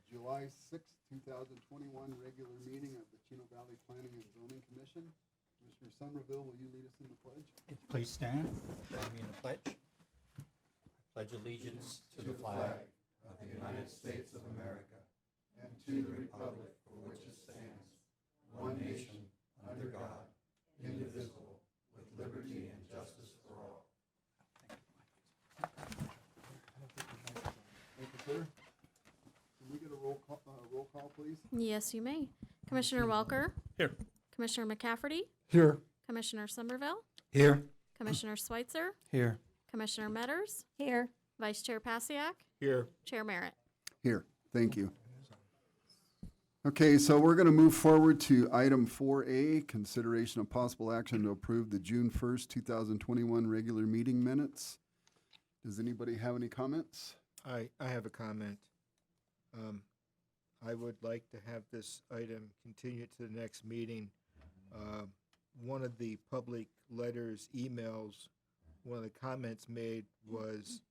July 6th, 2021 regular meeting of the Chino Valley Planning and Zoning Commission. Commissioner Somerville, will you lead us in the pledge? Please stand. Join me in the pledge. I pledge allegiance to the flag of the United States of America and to the republic for which it stands, one nation, under God, indivisible, with liberty and justice for all. Thank you, sir. Can we get a roll call, please? Yes, you may. Commissioner Welker? Here. Commissioner McCafferty? Here. Commissioner Somerville? Here. Commissioner Schweitzer? Here. Commissioner Metters? Here. Vice Chair Pasiak? Here. Chair Merritt? Here, thank you. Okay, so we're going to move forward to item 4A, consideration of possible action to approve the June 1st, 2021 regular meeting minutes. Does anybody have any comments? I have a comment. I would like to have this item continue to the next meeting. One of the public letters, emails, one of the comments made was,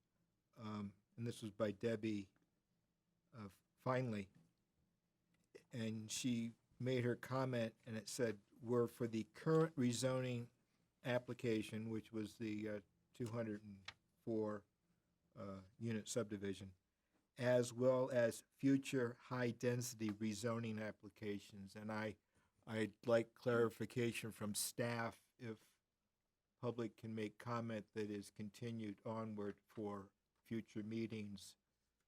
and this was by Debbie, finally, and she made her comment and it said, we're for the current rezoning application, which was the 204 unit subdivision, as well as future high-density rezoning applications. And I'd like clarification from staff if public can make comment that is continued onward for future meetings,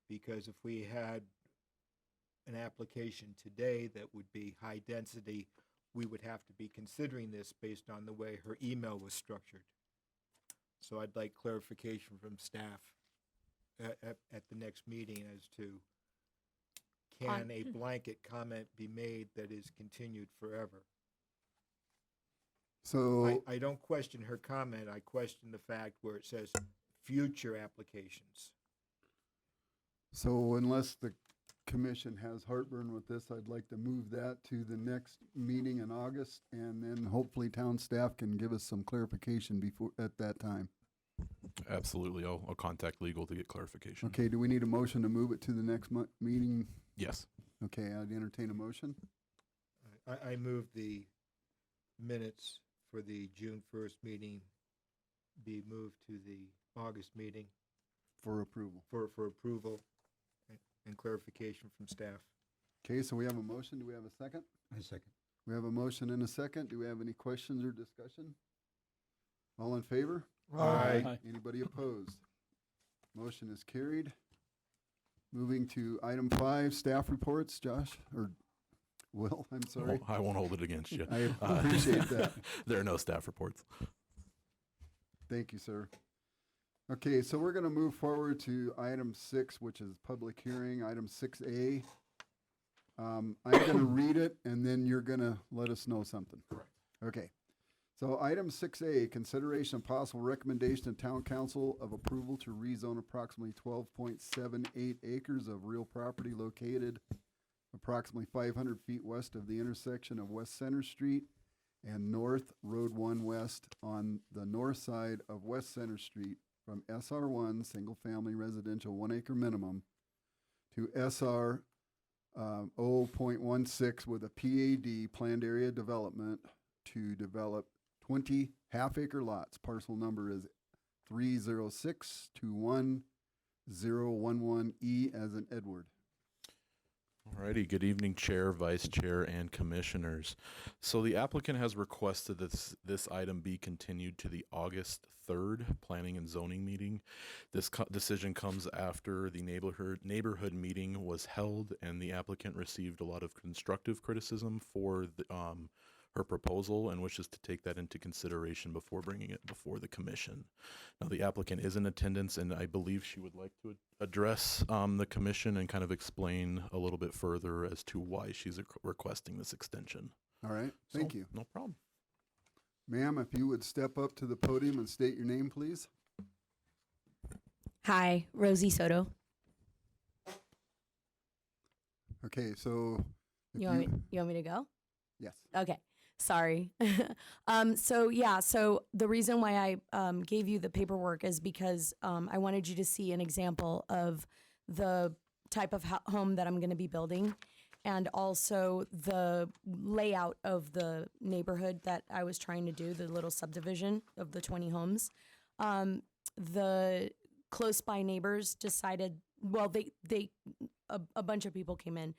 because if we had an application today that would be high density, we would have to be considering this based on the way her email was structured. So I'd like clarification from staff at the next meeting as to, can a blanket comment be made that is continued forever? So I don't question her comment. I question the fact where it says future applications. So unless the commission has heartburn with this, I'd like to move that to the next meeting in August, and then hopefully town staff can give us some clarification before at that time. Absolutely. I'll contact legal to get clarification. Okay, do we need a motion to move it to the next meeting? Yes. Okay, I'd entertain a motion. I move the minutes for the June 1st meeting be moved to the August meeting For approval. for approval and clarification from staff. Okay, so we have a motion. Do we have a second? I second. We have a motion and a second. Do we have any questions or discussion? All in favor? Aye. Anybody opposed? Motion is carried. Moving to item 5, staff reports. Josh, or Will, I'm sorry. I won't hold it against you. I appreciate that. There are no staff reports. Thank you, sir. Okay, so we're going to move forward to item 6, which is public hearing, item 6A. I'm going to read it, and then you're going to let us know something. Correct. Okay. So item 6A, consideration of possible recommendation to town council of approval to rezone approximately 12.78 acres of real property located approximately 500 feet west of the intersection of West Center Street and North Road 1 West on the north side of West Center Street from SR1, single family residential 1 acre minimum, to SR 0.16 with a PAD, planned area development, to develop 20 half-acre lots. Parcel number is 306211011E as in Edward. Alrighty, good evening, Chair, Vice Chair, and Commissioners. So the applicant has requested that this item be continued to the August 3rd Planning and Zoning meeting. This decision comes after the neighborhood meeting was held, and the applicant received a lot of constructive criticism for her proposal and wishes to take that into consideration before bringing it before the commission. Now, the applicant is in attendance, and I believe she would like to address the commission and kind of explain a little bit further as to why she's requesting this extension. All right, thank you. No problem. Ma'am, if you would step up to the podium and state your name, please. Hi, Rosie Soto. Okay, so if You want me to go? Yes. Okay. Sorry. So the reason why I gave you the paperwork is because I wanted you to see an example of the type of home that I'm going to be building, and also the layout of the neighborhood that I was trying to do, the little subdivision of the 20 homes. The close by neighbors decided, well, a bunch of people came in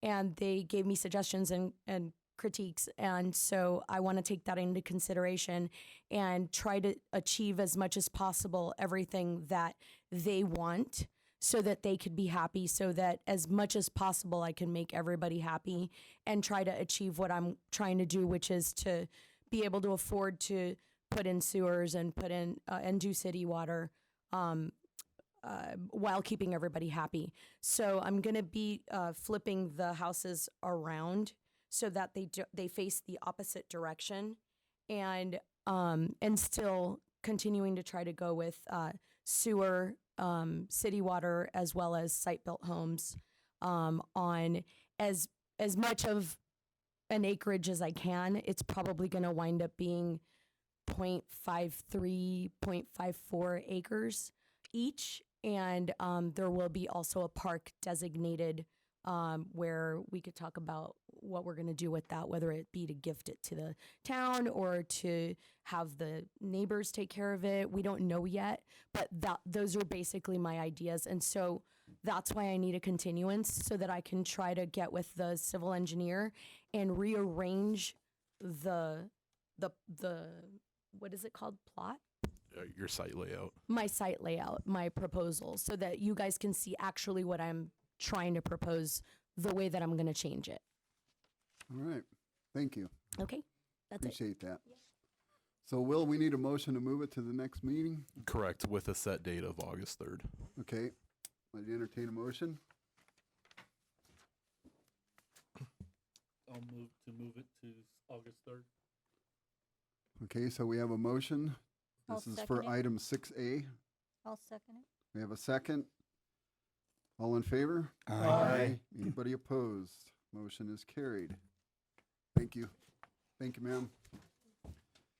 and they gave me suggestions and critiques. And so I want to take that into consideration and try to achieve as much as possible everything that they want so that they could be happy, so that as much as possible I can make everybody happy and try to achieve what I'm trying to do, which is to be able to afford to put in sewers and put in and do city water while keeping everybody happy. So I'm going to be flipping the houses around so that they face the opposite direction, and still continuing to try to go with sewer, city water, as well as site-built homes on as much of an acreage as I can. It's probably going to wind up being 0.53, 0.54 acres each. And there will be also a park designated where we could talk about what we're going to do with that, whether it be to gift it to the town or to have the neighbors take care of it. We don't know yet, but those are basically my ideas. And so that's why I need a continuance, so that I can try to get with the civil engineer and rearrange the what is it called? Plot? Your site layout. My site layout, my proposal, so that you guys can see actually what I'm trying to propose, the way that I'm going to change it. All right. Thank you. Okay, that's it. Appreciate that. So, Will, we need a motion to move it to the next meeting? Correct, with a set date of August 3rd. Okay. I'd entertain a motion. I'll move it to August 3rd. Okay, so we have a motion. I'll This is second for it. item 6A. I'll second it. We have a second. All in favor? Aye. Anybody opposed? Motion is carried. Thank you. Thank you, ma'am.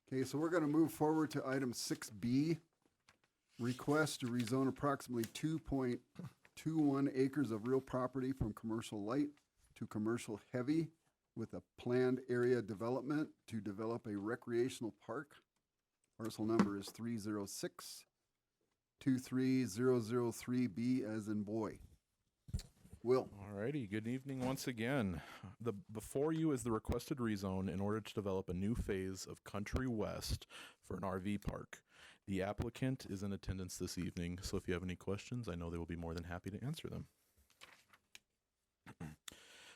Okay, so we're going to move forward to item 6B. Request to rezone approximately 2.21 acres of real property from commercial light to commercial heavy with a planned area development to develop a recreational park. Parcel number is 306-23003B as in boy. Will. Alrighty, good evening once again. Before you is the requested rezone in order to develop a new phase of Country West for an RV park. The applicant is in attendance this evening, so if you have any questions, I know they will be more than happy to answer them.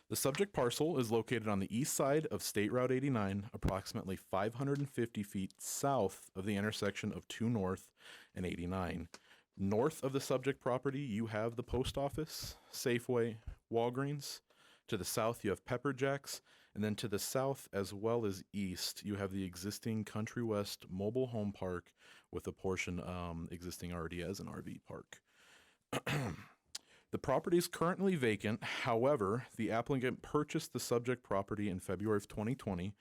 The subject parcel is located on the east side of State Route 89, approximately 550 feet south of the intersection of 2 North and 89. North of the subject property, you have the post office, Safeway, Walgreens. To the south, you have Pepper Jack's. And then to the south as well as east, you have the existing Country West mobile home park with a portion existing already as an RV park. The property is currently vacant. However, the applicant purchased the subject property in February of 2020.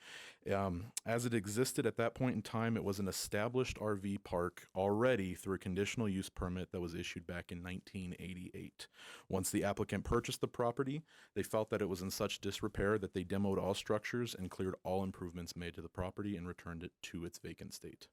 As it existed at that point in time, it was an established RV park already through a conditional use permit that was issued back in 1988. Once the applicant purchased the property, they felt that it was in such disrepair that they demoed all structures and cleared all improvements made to the property and returned it to its vacant state.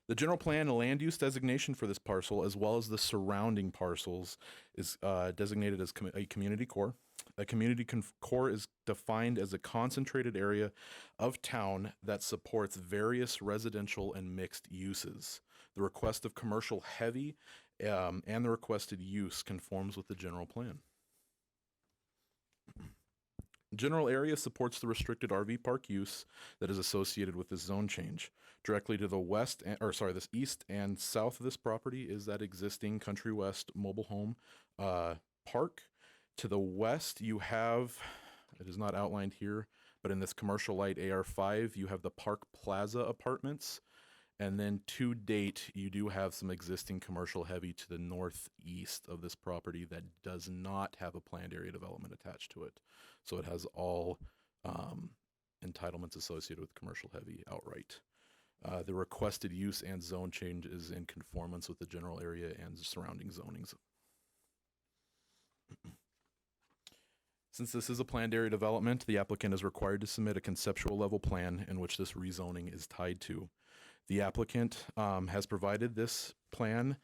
The general plan and land use designation for this parcel, as well as the surrounding parcels, is designated as a community core. A community core is defined as a concentrated area of town that supports various residential and mixed uses. The request of commercial heavy and the requested use conforms with the general plan. General area supports the restricted RV park use that is associated with this zone change. Directly to the west, this east and south of this property is that existing Country West mobile home park. To the west, you have, it is not outlined here, but in this commercial light AR5, you have the Park Plaza apartments. And then to date, you do have some existing commercial heavy to the northeast of this property that does not have a planned area development attached to it. So it has all entitlements associated with commercial heavy outright. The requested use and zone change is in conformance with the general area and surrounding zonings Since this is a planned area development, the applicant is required to submit a conceptual level plan in which this rezoning is tied to. The applicant has provided this plan,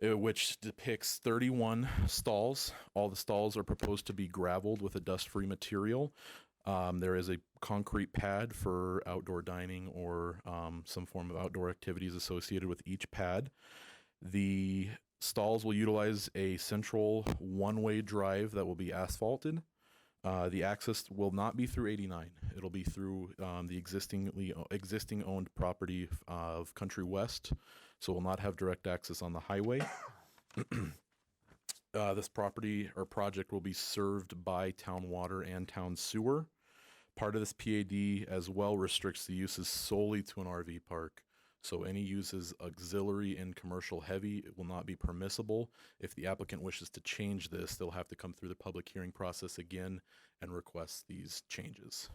which depicts 31 stalls. All the stalls are proposed to be gravelled with a dust-free material. There is a concrete pad for outdoor dining or some form of outdoor activities associated with each pad. The stalls will utilize a central one-way drive that will be asphalted. The access will not be through 89. It'll be through the existing owned property of Country West, so will not have direct access on the highway. This property or project will be served by town water and town sewer. Part of this PAD as well restricts the uses solely to an RV park. So any uses auxiliary and commercial heavy will not be permissible. If the applicant wishes to change this, they'll have to come through the public hearing process again and request these changes.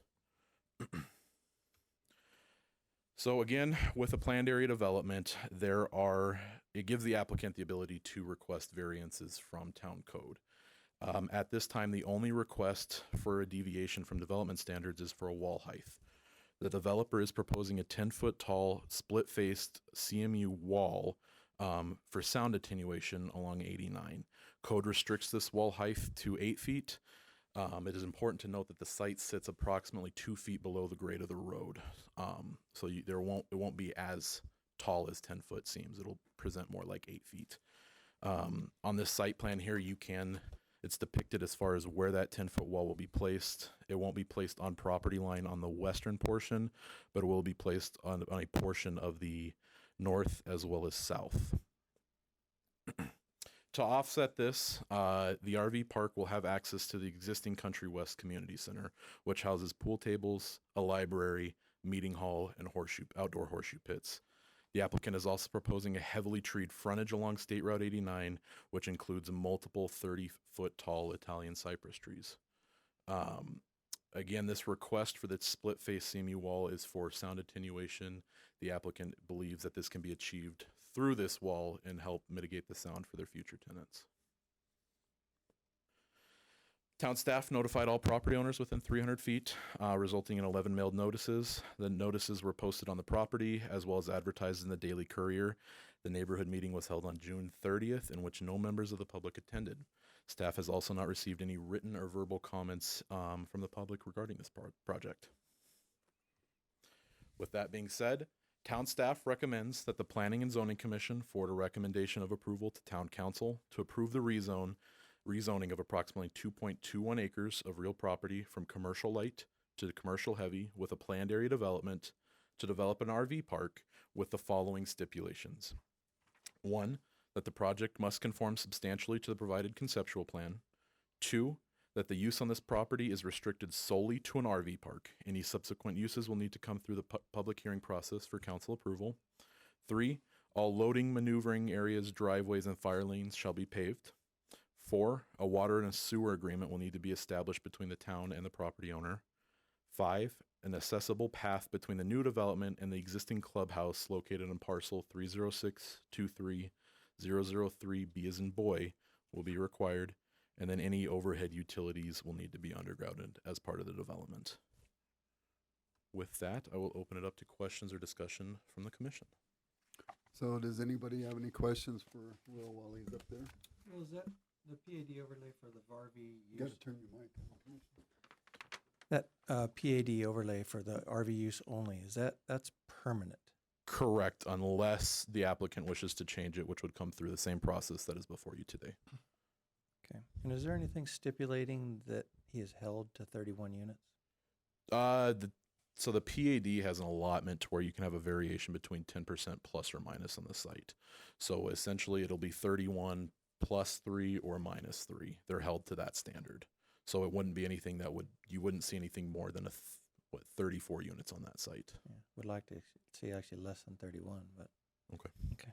So again, with a planned area development, it gives the applicant the ability to request variances from town code. At this time, the only request for a deviation from development standards is for a wall height. The developer is proposing a 10-foot tall, split-faced CMU wall for sound attenuation along 89. Code restricts this wall height to 8 feet. It is important to note that the site sits approximately 2 feet below the grade of the road. So it won't be as tall as 10-foot seams. It'll present more like 8 feet. On this site plan here, it's depicted as far as where that 10-foot wall will be placed. It won't be placed on property line on the western portion, but it will be placed on a portion of the north as well as south. To offset this, the RV park will have access to the existing Country West Community Center, which houses pool tables, a library, meeting hall, and outdoor horseshoe pits. The applicant is also proposing a heavily treed frontage along State Route 89, which includes multiple 30-foot tall Italian cypress trees. Again, this request for the split-face CMU wall is for sound attenuation. The applicant believes that this can be achieved through this wall and help mitigate the sound for their future tenants. Town staff notified all property owners within 300 feet, resulting in 11 mailed notices. The notices were posted on the property as well as advertised in the Daily Courier. The neighborhood meeting was held on June 30th, in which no members of the public attended. Staff has also not received any written or verbal comments from the public regarding this project. With that being said, town staff recommends that the Planning and Zoning Commission forward a recommendation of approval to Town Council to approve the rezoning of approximately 2.21 acres of real property from commercial light to commercial heavy with a planned area development to develop an RV park with the following stipulations. 1, that the project must conform substantially to the provided conceptual plan. 2, that the use on this property is restricted solely to an RV park. Any subsequent uses will need to come through the public hearing process for council approval. 3, all loading, maneuvering areas, driveways, and fire lanes shall be paved. 4, a water and a sewer agreement will need to be established between the town and the property owner. 5, an accessible path between the new development and the existing clubhouse located on parcel 30623-003B as in boy will be required, and then any overhead utilities will need to be undergrounded as part of the development. With that, I will open it up to questions or discussion from the commission. So does anybody have any questions for Will while he's up there? Well, is that the PAD overlay for the RV You gotta turn your mic on. That PAD overlay for the RV use only, that's permanent? Correct, unless the applicant wishes to change it, which would come through the same process that is before you today. Okay. And is there anything stipulating that he is held to 31 units? So the PAD has an allotment to where you can have a variation between 10% plus or minus on the site. So essentially it'll be 31 plus 3 or minus 3. They're held to that standard. So it wouldn't be anything you wouldn't see anything more than 34 units on that site. Yeah, would like to see actually less than 31, but. Okay. Okay.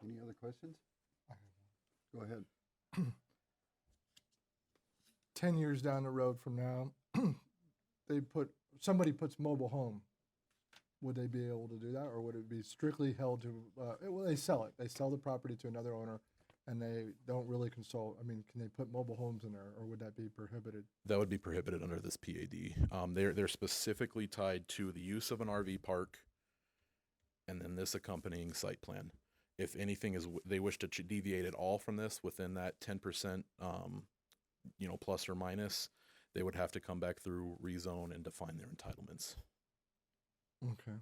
Any other questions? Go ahead. 10 years down the road from now, somebody puts mobile home. Would they be able to do that, or would it be strictly held to, well, they sell it. They sell the property to another owner, and they don't really consult, I mean, can they put mobile homes in there, or would that be prohibited? That would be prohibited under this PAD. They're specifically tied to the use of an RV park, and then this accompanying site plan. If anything is, they wish to deviate at all from this within that 10%, plus or minus, they would have to come back through rezone and define their entitlements. Okay.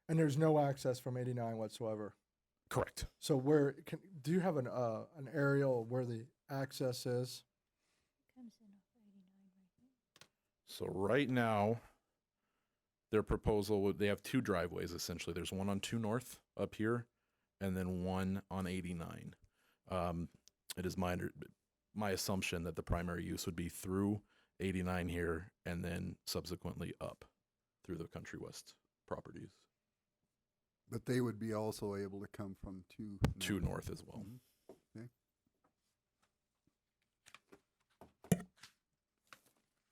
And there's no access from 89 whatsoever. Correct. So do you have an aerial where the access is? So right now, their proposal, they have two driveways essentially. There's one on 2 North up here, and then one on 89. It is my assumption that the primary use would be through 89 here, and then subsequently up through the Country West properties. But they would be also able to come from 2 North as well. Okay.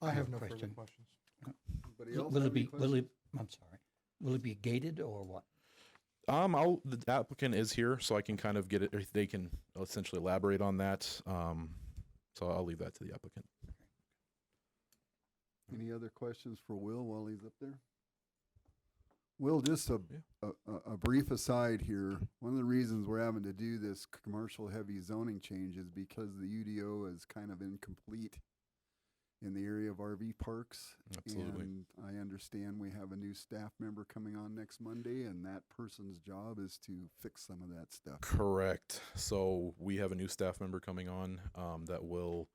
I have no further question. questions. Anybody else Will have it be, any will questions? it, I'm sorry, will it be gated or what? The applicant is here, so I can kind of get it. Or they can essentially elaborate on that. So I'll leave that to the applicant. Any other questions for Will while he's up there? Will, just a brief aside here. One of the reasons we're having to do this commercial heavy zoning change is because the UDO is kind of incomplete in the area of RV parks. Absolutely. And I understand we have a new staff member coming on next Monday, and that person's job is to fix some of that stuff. Correct. So we have a new staff member coming on that will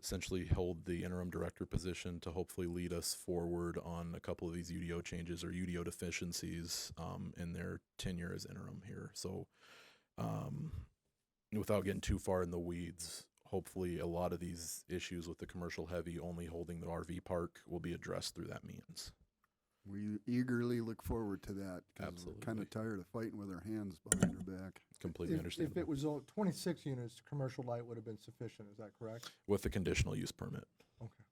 essentially hold the interim director position to hopefully lead us forward on a couple of these UDO changes or UDO deficiencies in their tenure as interim here. So without getting too far in the weeds, hopefully a lot of these issues with the commercial heavy only holding the RV park will be addressed through that means. We eagerly look forward to that because we're Absolutely. kind of tired of fighting with our hands behind our back. Completely If understandable. it was 26 units, commercial light would have been sufficient, is that correct? With the conditional use permit. Okay.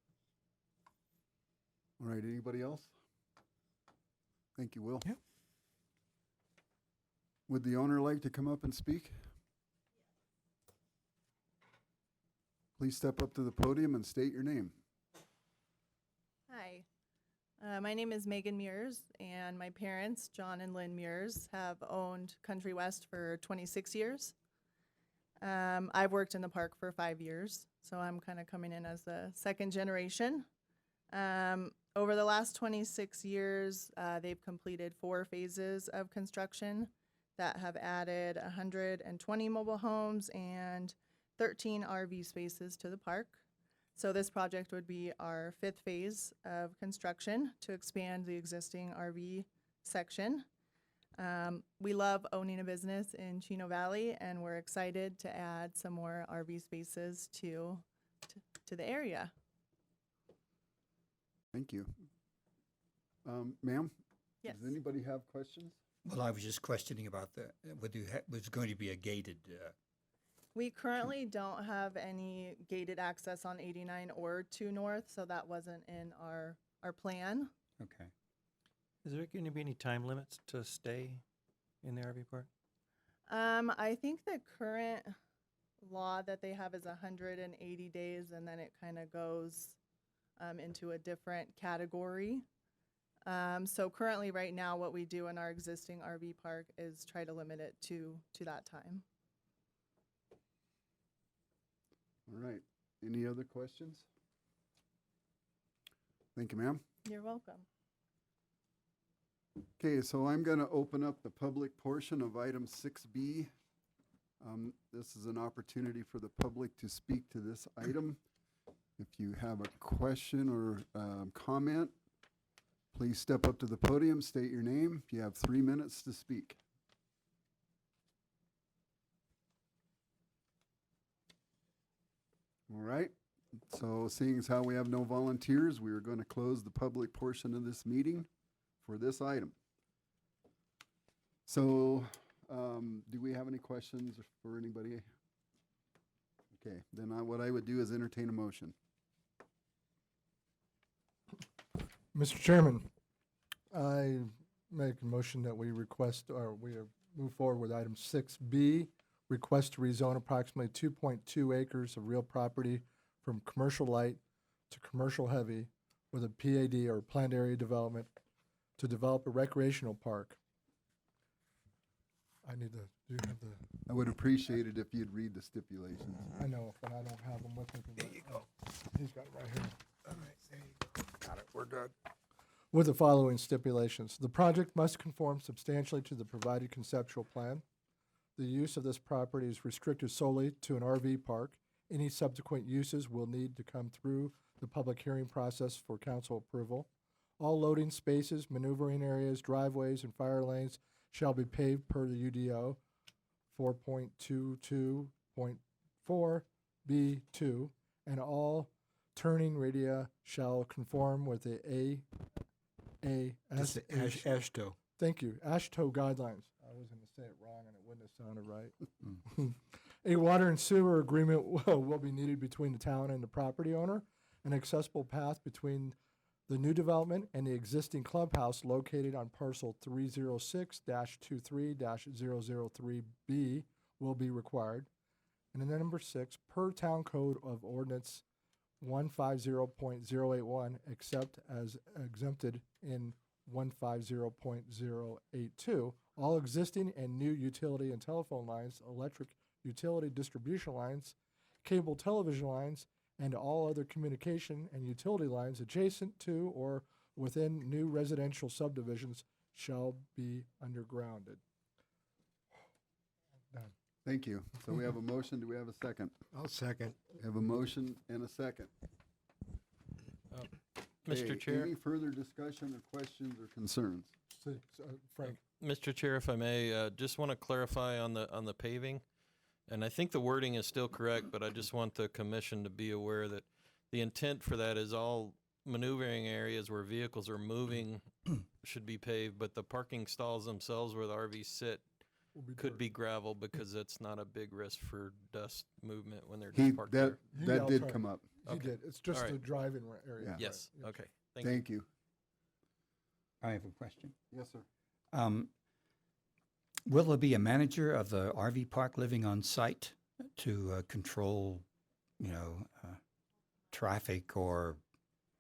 All right, anybody else? Thank you, Will. Yeah. Would the owner like to come up and speak? Please step up to the podium and state your name. Hi, my name is Megan Mears, and my parents, John and Lynn Mears, have owned Country West for 26 years. I've worked in the park for 5 years, so I'm kind of coming in as the second generation. Over the last 26 years, they've completed 4 phases of construction that have added 120 mobile homes and 13 RV spaces to the park. So this project would be our 5th phase of construction to expand the existing RV section. We love owning a business in Chino Valley, and we're excited to add some more RV spaces to the area. Thank you. Ma'am? Yes. Does anybody have questions? Well, I was just questioning about whether was going to be a gated, We currently don't have any gated access on 89 or 2 North, so that wasn't in our plan. okay. Is there going to be any time limits to stay in the RV park? I think the current law that they have is 180 days, and then it kind of goes into a different category. So currently, right now, what we do in our existing RV park is try to limit it to that time. All right. Any other questions? Thank you, ma'am. You're welcome. Okay, so I'm going to open up the public portion of item 6B. This is an opportunity for the public to speak to this item. If you have a question or comment, please step up to the podium, state your name. You have 3 minutes to speak. All right, so seeing as how we have no volunteers, we are going to close the public portion of this meeting for this item. So, do we have any questions for anybody? Okay, then what I would do is entertain a motion. Mr. Chairman, I make a motion that we request, or we move forward with item 6B, request to rezone approximately 2.2 acres of real property from commercial light to commercial heavy with a PAD or planned area development to develop a recreational park. I need to, do you have the, I would appreciate it if you'd read the stipulations. I know, but I don't have them with me. There you go. He's got it right here. All right, there you go. Got it, we're good. With the following stipulations. The project must conform substantially to the provided conceptual plan. The use of this property is restricted solely to an RV park. Any subsequent uses will need to come through the public hearing process for council approval. All loading spaces, maneuvering areas, driveways, and fire lanes shall be paved per the UDO 4.22.4B2, and all turning radii shall conform with the ASHTO. Thank you, ASHTO guidelines. I was going to say it wrong and it wouldn't have sounded right. A water and sewer agreement will be needed between the town and the property owner. An accessible path between the new development and the existing clubhouse located on parcel 306-23-003B will be required. And then number 6, per town code of ordinance 150.081, except as exempted in 150.082, all existing and new utility and telephone lines, electric utility distribution lines, cable television lines, and all other communication and utility lines adjacent to or within new residential subdivisions shall be undergrounded. Done. Thank you. So we have a motion. Do we have a second? I'll second. We have a motion and a second. Mr. Okay, Chair, any further discussion or questions or concerns? Frank. Mr. Chair, if I may, just want to clarify on the paving. And I think the wording is still correct, but I just want the commission to be aware that the intent for that is all maneuvering areas where vehicles are moving should be paved, but the parking stalls themselves where the RVs sit could be gravel because it's not a big risk for dust movement when they're just parked there. That did come up. He did. It's just the driving area. Yeah. Yes, Right. okay. Thank you. I have a question. Yes, sir. Will there be a manager of the RV park living on site to control, traffic or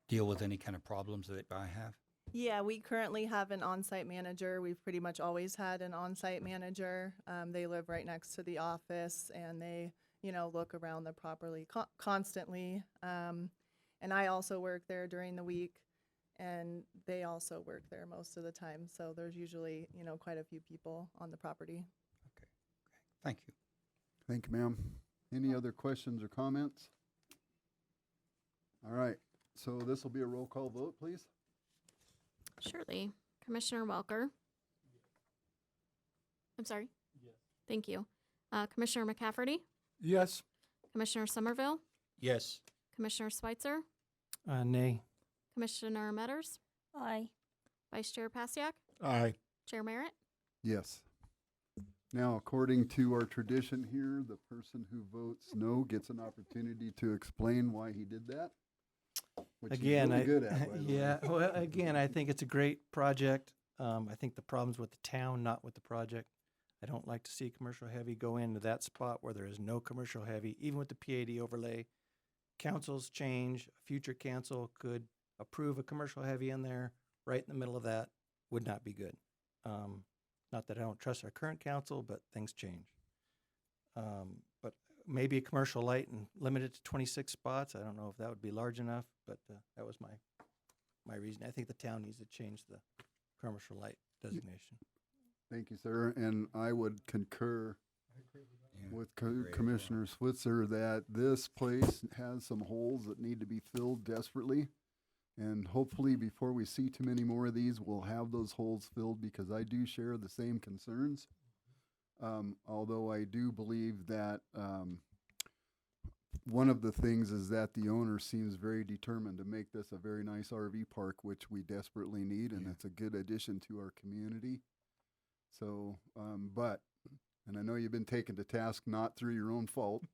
deal with any kind of problems that I have? Yeah, we currently have an on-site manager. We've pretty much always had an on-site manager. They live right next to the office, and they, look around the property constantly. And I also work there during the week, and they also work there most of the time. So there's usually, quite a few people on the property. Okay. Thank you. Thank you, ma'am. Any other questions or comments? All right. So this will be a roll call vote, please. Surely. Commissioner Welker? I'm sorry? Yes. Thank you. Commissioner McCafferty? Yes. Commissioner Somerville? Yes. Commissioner Schweitzer? Nay. Commissioner Metters? Aye. Vice Chair Pasiak? Aye. Chair Merritt? Yes. Now, according to our tradition here, the person who votes no gets an opportunity to explain why he did that. Which Again, he's really good at, by the way. yeah. Well, again, I think it's a great project. I think the problem's with the town, not with the project. I don't like to see commercial heavy go into that spot where there is no commercial heavy, even with the PAD overlay. Councils change. A future council could approve a commercial heavy in there right in the middle of that. Would not be good. Not that I don't trust our current council, but things change. But maybe a commercial light and limit it to 26 spots. I don't know if that would be large enough, but that was my reason. I think the town needs to change the commercial light designation. Thank you, sir. And I would concur with Commissioner Switzer that this place has some holes that need to be filled desperately. And hopefully before we see too many more of these, we'll have those holes filled because I do share the same concerns. Although I do believe that one of the things is that the owner seems very determined to make this a very nice RV park, which we desperately need, and it's a good addition to our community. So, and I know you've been taken to task not through your own fault,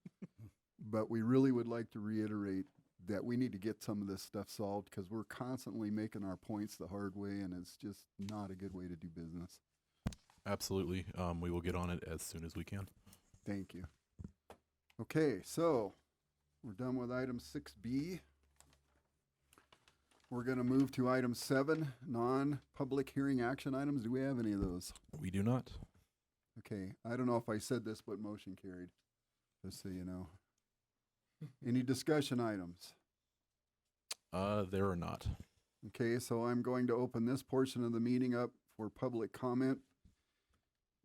but we really would like to reiterate that we need to get some of this stuff solved because we're constantly making our points the hard way, and it's just not a good way to do business. Absolutely. We will get on it as soon as we can. Thank you. Okay, so we're done with item 6B. We're going to move to item 7, non-public hearing action items. Do we have any of those? We do not. Okay, I don't know if I said this, but motion carried, just so you know. Any discussion items? There are not. Okay, so I'm going to open this portion of the meeting up for public comment.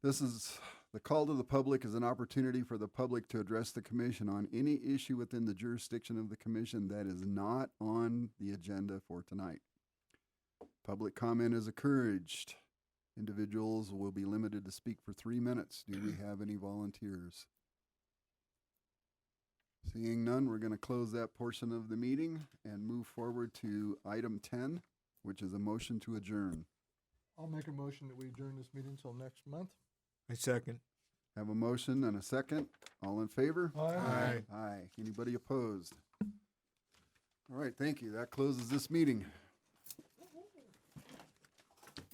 The call to the public is an opportunity for the public to address the commission on any issue within the jurisdiction of the commission that is not on the agenda for tonight. Public comment is encouraged. Individuals will be limited to speak for 3 minutes. Do we have any volunteers? Seeing none, we're going to close that portion of the meeting and move forward to item 10, which is a motion to adjourn. I'll make a motion that we adjourn this meeting until next month. I second. Have a motion and a second. All in favor? Aye. Aye. Anybody opposed? All right, thank you. That closes this meeting.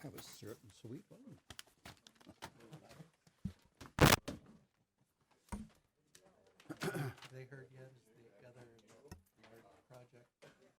That was short and sweet, wasn't it? They heard yet?